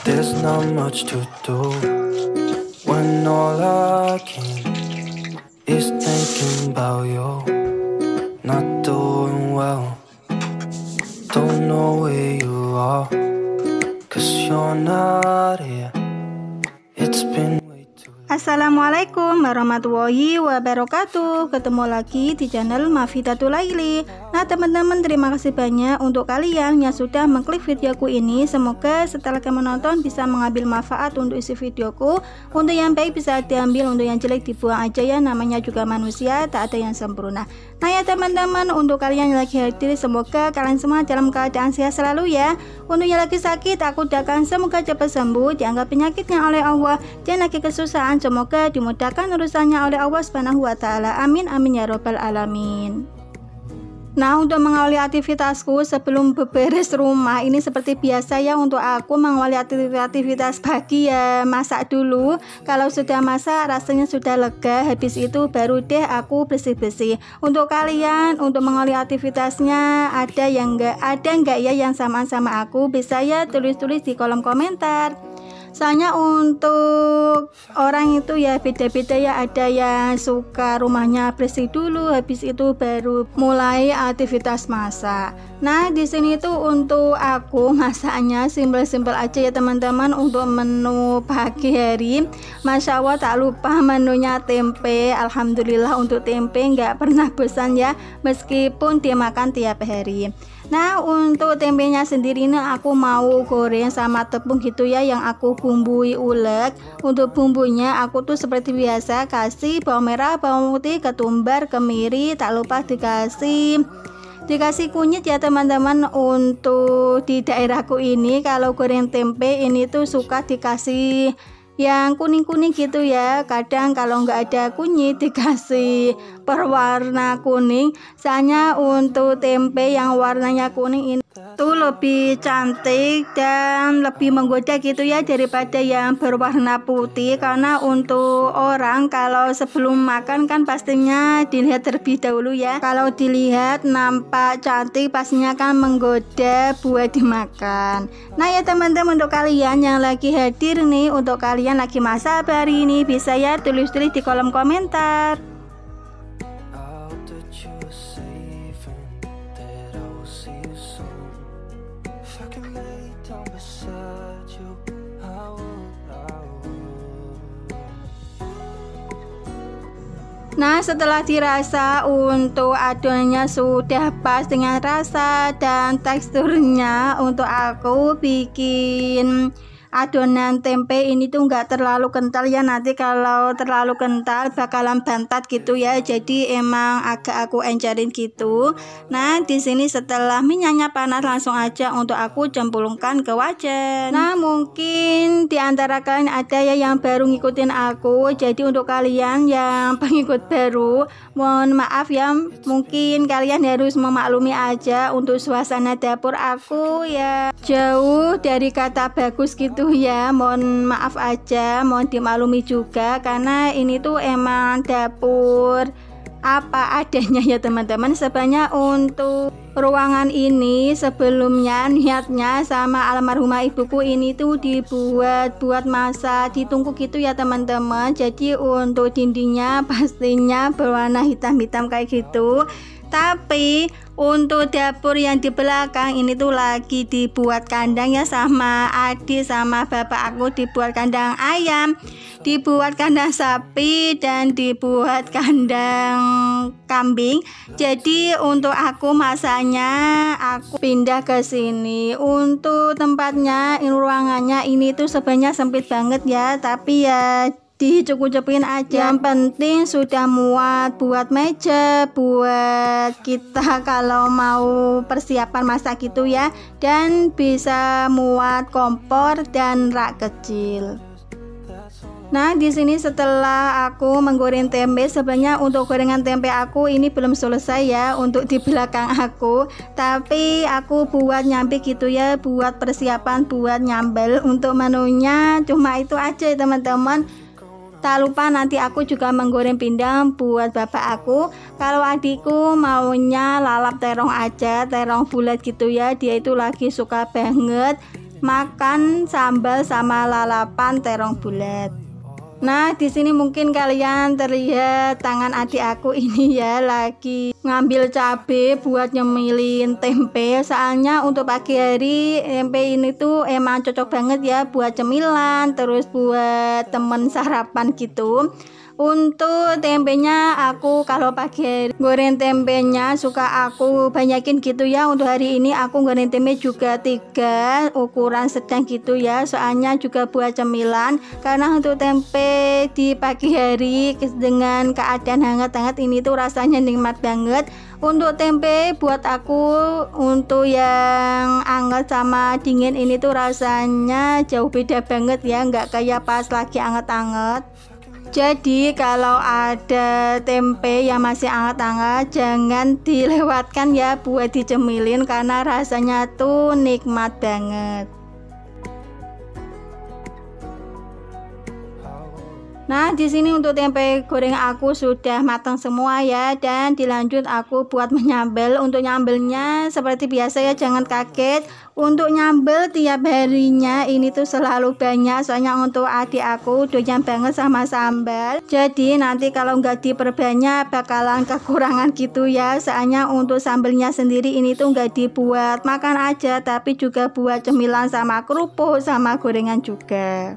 There's not much to do when all I can is thinking about you. Not doing well, don't know where you are, 'cause you're not here. It's been way too long. Assalamualaikum warahmatullahi wabarakatuh. Ketemu lagi di channel Mafitatul Laili. Nah teman-teman, terima kasih banyak untuk kalian yang sudah mengklik videoku ini. Semoga setelah kamu menonton bisa mengambil manfaat untuk isi videoku. Untuk yang baik bisa diambil, untuk yang jelek dibuang aja ya. Namanya juga manusia, tak ada yang sempurna. Nah ya teman-teman, untuk kalian yang lagi hadir, semoga kalian semua dalam keadaan sehat selalu ya. Untuk yang lagi sakit, aku doakan semoga cepat sembuh, dianggap penyakitnya oleh Allah. Dan lagi kesusahan, semoga dimudahkan urusannya oleh Allah Subhanahu wa Ta'ala. Amin amin ya robbal alamin. Nah, untuk mengawali aktivitasku sebelum beberes rumah ini seperti biasa ya, untuk aku mengawali aktivitas pagi ya masak dulu. Kalau sudah masak rasanya sudah lega, habis itu baru deh aku bersih-bersih. Untuk kalian untuk mengawali aktivitasnya ada enggak ya yang sama aku? Bisa ya tulis-tulis di kolom komentar. Soalnya untuk orang itu ya beda-beda ya, ada yang suka rumahnya bersih dulu, habis itu baru mulai aktivitas masak. Nah di sini tuh untuk aku masaknya simpel-simpel aja ya teman-teman. Untuk menu pagi hari, Masya Allah tak lupa menunya tempe. Alhamdulillah untuk tempe nggak pernah bosan ya, meskipun dimakan tiap hari. Nah untuk tempenya sendiri ini aku mau goreng sama tepung gitu ya, yang aku bumbui ulek. Untuk bumbunya aku tuh seperti biasa kasih bawang merah, bawang putih, ketumbar, kemiri, tak lupa dikasih kunyit ya teman-teman. Untuk di daerahku ini kalau goreng tempe ini tuh suka dikasih yang kuning-kuning gitu ya. Kadang kalau nggak ada kunyit dikasih berwarna kuning. Soalnya untuk tempe yang warnanya kuning ini tuh lebih cantik dan lebih menggoda gitu ya daripada yang berwarna putih. Karena untuk orang kalau sebelum makan kan pastinya dilihat terlebih dahulu ya. Kalau dilihat nampak cantik pastinya kan menggoda buat dimakan. Nah ya teman-teman, untuk kalian yang lagi hadir nih, untuk kalian lagi masak hari ini, bisa ya tulis-tulis di kolom komentar. Nah setelah dirasa untuk adonannya sudah pas dengan rasa dan teksturnya, untuk aku bikin adonan tempe ini tuh nggak terlalu kental ya. Nanti kalau terlalu kental bakalan bantat gitu ya, jadi emang agak aku encerin gitu. Nah di sini setelah minyaknya panas, langsung aja untuk aku cemplungkan ke wajan. Nah mungkin di antara kalian ada ya yang baru ngikutin aku, jadi untuk kalian yang pengikut baru mohon maaf ya, mungkin kalian harus memaklumi aja. Untuk suasana dapur aku ya jauh dari kata bagus gitu ya, mohon maaf aja, mohon dimaklumi juga, karena ini tuh emang dapur apa adanya ya teman-teman. Sebenarnya untuk ruangan ini sebelumnya niatnya sama almarhumah ibuku ini tuh dibuat buat masa ditungku gitu ya teman-teman. Jadi untuk dindingnya pastinya berwarna hitam-hitam kayak gitu. Tapi untuk dapur yang di belakang ini tuh lagi dibuat kandang ya, sama adik sama bapak aku dibuat kandang ayam, dibuat kandang sapi, dan dibuat kandang kambing. Jadi untuk aku masanya aku pindah ke sini. Untuk tempatnya, ruangannya ini tuh sebenarnya sempit banget ya, tapi ya dicukup-cukupin aja. Yang penting sudah muat buat meja, buat kita kalau mau persiapan masak gitu ya, dan bisa muat kompor dan rak kecil. Nah di sini setelah aku menggoreng tempe, sebenarnya untuk gorengan tempe aku ini belum selesai ya untuk di belakang aku, tapi aku buat nyampe gitu ya, buat persiapan buat nyambel. Untuk menunya cuma itu aja ya teman-teman. Tak lupa nanti aku juga menggoreng pindang buat bapak aku. Kalau adikku maunya lalap terong aja, terong bulat gitu ya, dia itu lagi suka banget makan sambal sama lalapan terong bulat. Nah, di sini mungkin kalian terlihat tangan adik aku ini ya lagi ngambil cabai buat nyemilin tempe. Soalnya untuk pagi hari tempe ini tuh emang cocok banget ya buat cemilan, terus buat temen sarapan gitu. Untuk tempenya aku kalau pagi hari goreng tempenya suka aku banyakin gitu ya. Untuk hari ini aku goreng tempe juga 3 ukuran sedang gitu ya, soalnya juga buat cemilan. Karena untuk tempe di pagi hari dengan keadaan hangat-hangat ini tuh rasanya nikmat banget. Untuk tempe buat aku untuk yang hangat sama dingin ini tuh rasanya jauh beda banget ya, nggak kayak pas lagi hangat-hangat. Jadi kalau ada tempe yang masih hangat-hangat jangan dilewatkan ya buat dicemilin karena rasanya tuh nikmat banget. Nah, di sini untuk tempe goreng aku sudah matang semua ya, dan dilanjut aku buat menyambel. Untuk nyambelnya seperti biasa ya, jangan kaget. Untuk nyambel tiap harinya ini tuh selalu banyak, soalnya untuk adik aku doyan banget sama sambal. Jadi nanti kalau nggak diperbanyak bakalan kekurangan gitu ya. Soalnya untuk sambelnya sendiri ini tuh nggak dibuat makan aja, tapi juga buat cemilan sama kerupuk sama gorengan juga.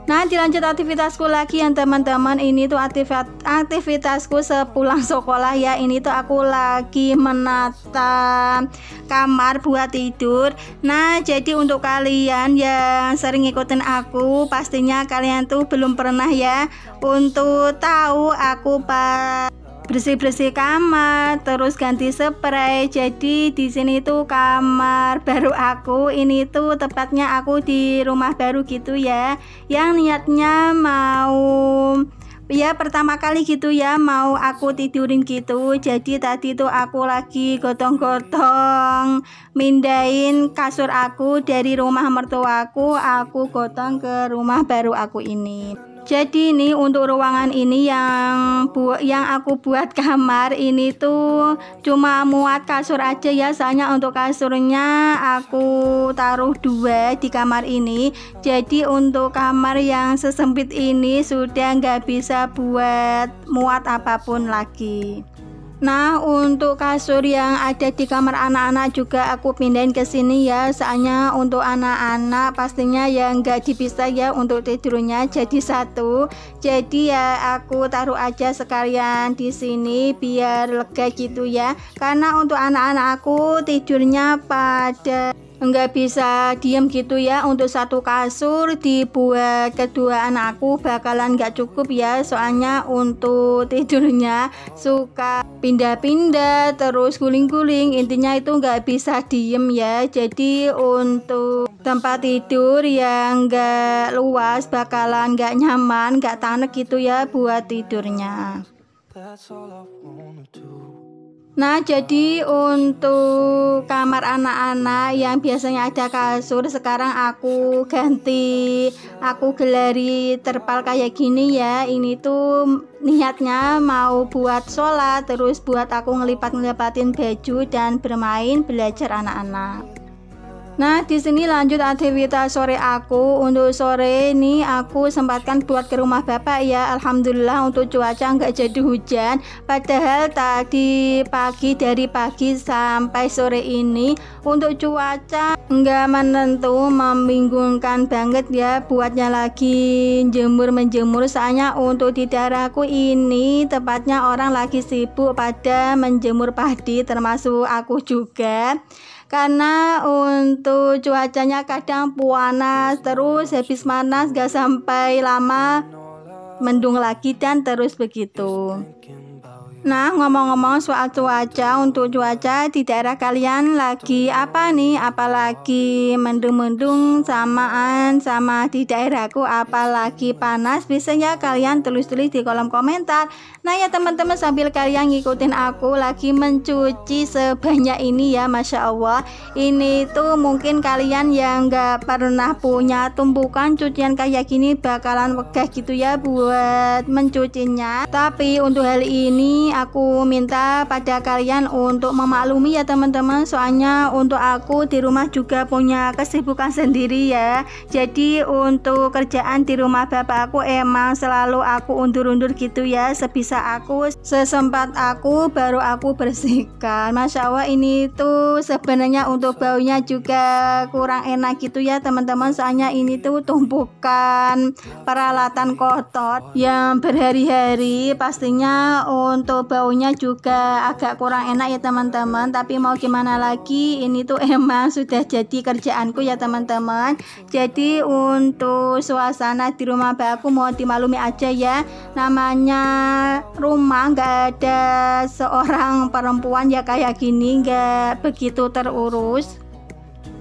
Nah, dilanjut aktivitasku lagi yang teman-teman. Ini tuh aktivitasku sepulang sekolah ya. Ini tuh aku lagi menata kamar buat tidur. Nah, jadi untuk kalian yang sering ngikutin aku, pastinya kalian tuh belum pernah ya untuk tahu aku bersih-bersih kamar, terus ganti spray. Jadi di sini tuh kamar baru aku. Ini tuh tepatnya aku di rumah baru gitu ya, yang niatnya mau ya pertama kali gitu ya mau aku tidurin gitu. Jadi tadi tuh aku lagi gotong-gotong mindahin kasur aku dari rumah mertuaku, aku gotong ke rumah baru aku ini. Jadi ini untuk ruangan ini yang aku buat kamar ini tuh cuma muat kasur aja ya, soalnya untuk kasurnya aku taruh 2 di kamar ini. Jadi untuk kamar yang sesempit ini sudah nggak bisa buat muat apapun lagi. Nah, untuk kasur yang ada di kamar anak-anak juga aku pindahin ke sini ya, soalnya untuk anak-anak pastinya ya nggak dipisah ya untuk tidurnya jadi satu. Jadi ya aku taruh aja sekalian di sini biar lega gitu ya. Karena untuk anak-anak aku tidurnya pada nggak bisa diem gitu ya. Untuk satu kasur dibuat kedua anakku bakalan nggak cukup ya, soalnya untuk tidurnya suka pindah-pindah terus guling-guling, intinya itu nggak bisa diem ya. Jadi untuk tempat tidur yang nggak luas bakalan nggak nyaman, nggak tanek gitu ya buat tidurnya. Nah, jadi untuk kamar anak-anak yang biasanya ada kasur, sekarang aku ganti, aku gelari terpal kayak gini ya. Ini tuh niatnya mau buat sholat, terus buat aku ngelipat-ngelipatin baju dan bermain belajar anak-anak. Nah, di sini lanjut aktivitas sore aku. Untuk sore ini aku sempatkan buat ke rumah bapak ya. Alhamdulillah untuk cuaca nggak jadi hujan. Padahal tadi pagi, dari pagi sampai sore ini untuk cuaca nggak menentu, membingungkan banget ya buatnya lagi menjemur. Soalnya untuk di daerahku ini tepatnya orang lagi sibuk pada menjemur padi, termasuk aku juga. Karena untuk cuacanya kadang panas, terus habis panas gak sampai lama mendung lagi dan terus begitu. Nah, ngomong-ngomong soal cuaca, untuk cuaca di daerah kalian lagi apa nih? Apalagi mendung-mendung samaan sama di daerahku apalagi panas? Biasanya kalian tulis-tulis di kolom komentar. Nah ya teman-teman, sambil kalian ngikutin aku lagi mencuci sebanyak ini ya, Masya Allah. Ini tuh mungkin kalian yang gak pernah punya tumpukan cucian kayak gini bakalan wegah gitu ya buat mencucinya. Tapi untuk hal ini ini aku minta pada kalian untuk memaklumi ya teman-teman, soalnya untuk aku di rumah juga punya kesibukan sendiri ya. Jadi untuk kerjaan di rumah bapak aku emang selalu aku undur-undur gitu ya, sebisa aku, sesempat aku baru aku bersihkan. Masya Allah, ini tuh sebenarnya untuk baunya juga kurang enak gitu ya teman-teman, soalnya ini tuh tumpukan peralatan kotor yang berhari-hari, pastinya untuk baunya juga agak kurang enak ya teman-teman. Tapi mau gimana lagi, ini tuh emang sudah jadi kerjaanku ya teman-teman. Jadi untuk suasana di rumah aku mau dimaklumi aja ya, namanya rumah nggak ada seorang perempuan ya kayak gini, nggak begitu terurus.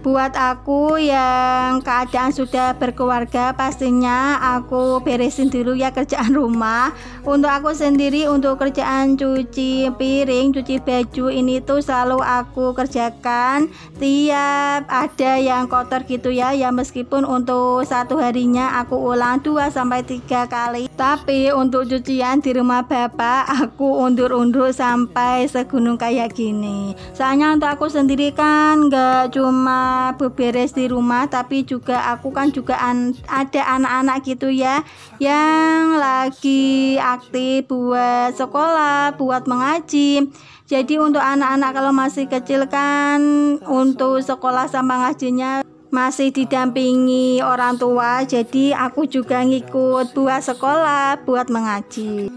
Buat aku yang keadaan sudah berkeluarga, pastinya aku beresin dulu ya kerjaan rumah. Untuk aku sendiri, untuk kerjaan cuci piring, cuci baju, ini tuh selalu aku kerjakan tiap ada yang kotor gitu ya. Ya meskipun untuk satu harinya aku ulang 2-3 kali, tapi untuk cucian di rumah bapak aku undur-undur sampai segunung kayak gini. Soalnya untuk aku sendiri kan gak cuma beberes di rumah, tapi juga aku kan juga ada anak-anak gitu ya yang lagi aktif buat sekolah, buat mengaji. Jadi untuk anak-anak kalau masih kecil kan untuk sekolah sama ngajinya masih didampingi orang tua, jadi aku juga ngikut buat sekolah, buat mengaji.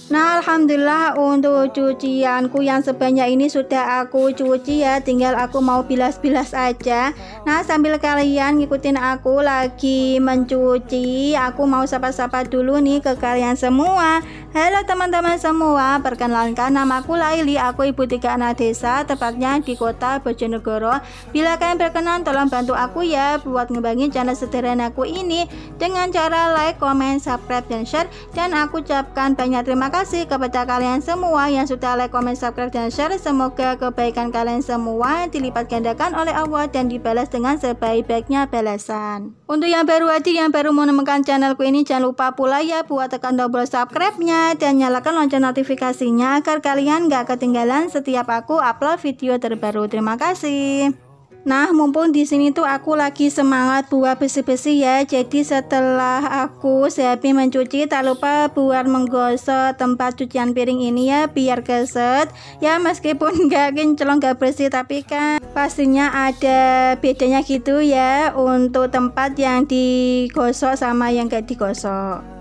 Nah alhamdulillah untuk cucianku yang sebanyak ini sudah aku cuci ya, tinggal aku mau bilas-bilas aja. Nah sambil kalian ngikutin aku lagi mencuci, aku mau sapa-sapa dulu nih ke kalian semua. Halo teman-teman semua, perkenalkan nama aku Laili, aku ibu 3 anak desa, tepatnya di kota Bojonegoro. Bila kalian berkenan tolong bantu aku ya buat ngembangin channel sederhanaku ini dengan cara like, comment, subscribe, dan share. Dan aku ucapkan banyak terima kasih kepada kalian semua yang sudah like, comment, subscribe, dan share. Semoga kebaikan kalian semua dilipat gandakan oleh Allah dan dibalas dengan sebaik-baiknya balasan. Untuk yang baru hadir, yang baru menemukan channelku ini, jangan lupa pula ya buat tekan tombol subscribe-nya dan nyalakan lonceng notifikasinya agar kalian gak ketinggalan setiap aku upload video terbaru. Terima kasih. Nah, mumpung di sini tuh aku lagi semangat buat bersih-bersih ya. Jadi setelah aku sehabis mencuci, tak lupa buat menggosok tempat cucian piring ini ya, biar keset. Ya meskipun gak kinclong, gak bersih, tapi kan pastinya ada bedanya gitu ya untuk tempat yang digosok sama yang gak digosok.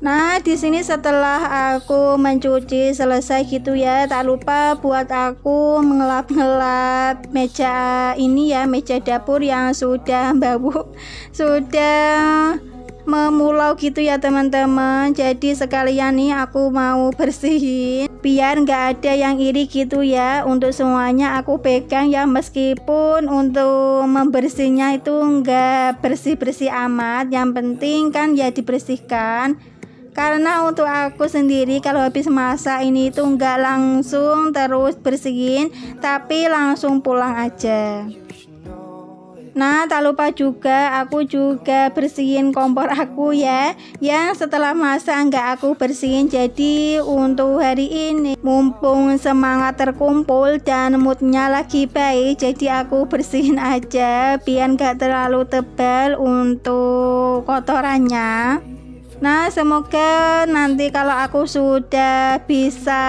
Nah, di sini setelah aku mencuci selesai gitu ya, tak lupa buat aku mengelap-ngelap meja ini ya, meja dapur yang sudah bau, sudah memulau gitu ya teman-teman. Jadi sekalian nih aku mau bersihin biar nggak ada yang iri gitu ya. Untuk semuanya aku pegang ya, meskipun untuk membersihnya itu nggak bersih-bersih amat, yang penting kan ya dibersihkan. Karena untuk aku sendiri kalau habis masak ini tuh nggak langsung terus bersihin, tapi langsung pulang aja. Nah tak lupa juga aku juga bersihin kompor aku ya, yang setelah masak nggak aku bersihin. Jadi untuk hari ini mumpung semangat terkumpul dan moodnya lagi baik, jadi aku bersihin aja biar nggak terlalu tebal untuk kotorannya. Nah semoga nanti kalau aku sudah bisa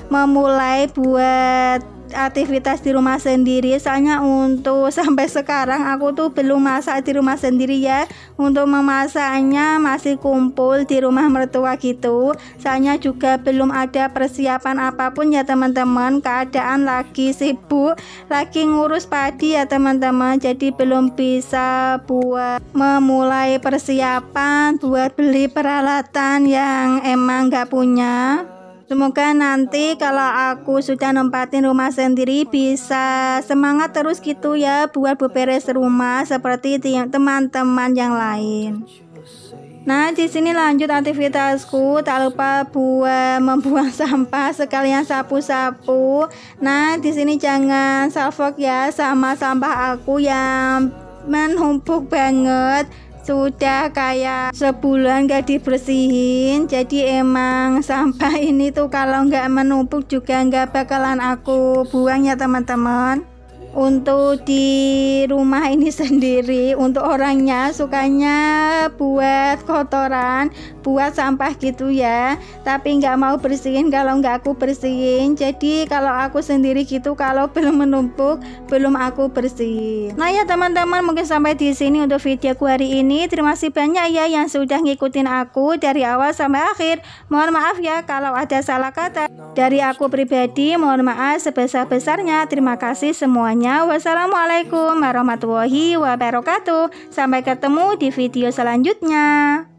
memulai buat aktivitas di rumah sendiri, soalnya untuk sampai sekarang aku tuh belum masak di rumah sendiri ya. Untuk memasaknya masih kumpul di rumah mertua gitu, soalnya juga belum ada persiapan apapun ya teman-teman. Keadaan lagi sibuk, lagi ngurus padi ya teman-teman, jadi belum bisa buat memulai persiapan buat beli peralatan yang emang gak punya. Semoga nanti kalau aku sudah nempatin rumah sendiri bisa semangat terus gitu ya buat beberes rumah seperti teman-teman yang lain. Nah di sini lanjut aktivitasku, tak lupa buat membuang sampah sekalian sapu-sapu. Nah di sini jangan salfok ya sama sampah aku yang menumpuk banget. sudah kayak sebulan gak dibersihin. Jadi emang sampah ini tuh kalau nggak menumpuk juga nggak bakalan aku buang ya teman-teman. Untuk di rumah ini sendiri, untuk orangnya sukanya buat kotoran, buat sampah gitu ya, tapi nggak mau bersihin kalau nggak aku bersihin. Jadi kalau aku sendiri gitu, kalau belum menumpuk belum aku bersihin. Nah ya teman-teman, mungkin sampai di sini untuk videoku hari ini. Terima kasih banyak ya yang sudah ngikutin aku dari awal sampai akhir. Mohon maaf ya kalau ada salah kata dari aku pribadi, mohon maaf sebesar-besarnya. Terima kasih semuanya. Wassalamualaikum warahmatullahi wabarakatuh. Sampai ketemu di video selanjutnya.